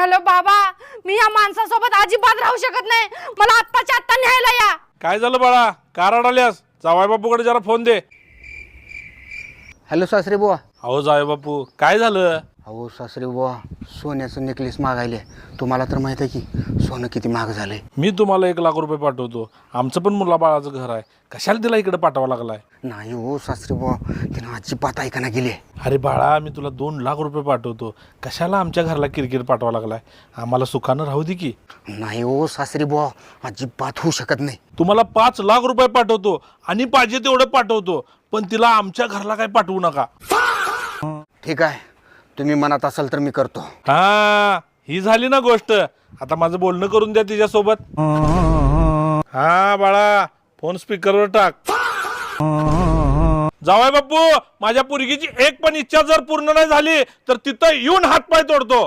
Hello बाबा, मी या माणसासोबत अजिबात राहू शकत नाही. मला आत्ताच्या आत्ता न्यायला या. काय झालं बाळा, का रडाल्यास? जावाय बापूकडे जरा फोन दे. हॅलो सासरे बुवा. अहो जावाय बापू, काय झालं? अहो सासरे बुवा, सोन्याचं नेकलेस मागायले. तुम्हाला तर माहित आहे की सोनं किती महाग झालंय. मी तुम्हाला 1 लाख रुपये पाठवतो. आमचं पण मुलाबाळाचं घर आहे, कशाला तिला इकडे पाठवा लागलाय? नाही हो सासरे बुवा, तिनं अजिबात ऐकायला गेली. अरे बाळा, मी तुला 2 लाख रुपये पाठवतो, कशाला आमच्या घरला किरकिर पाठवा लागलाय? आम्हाला सुखानं राहू दे की. नाही हो सासरे बुवा, अजिबात होऊ शकत नाही. तुम्हाला 5 लाख रुपये पाठवतो आणि पाहिजे तेवढं पाठवतो, पण तिला आमच्या घरला काय पाठवू नका. ठीक आहे, तुम्ही मनात असाल तर मी करतो. हा, ही झाली ना गोष्ट. आता माझं बोलणं करून द्या तिच्यासोबत. हा बाळा, फोन स्पीकरवर टाक. जावाय बापू, माझ्या पोरगीची एक पण इच्छा जर पूर्ण नाही झाली तर तिथं येऊन हातपाय तोडतो.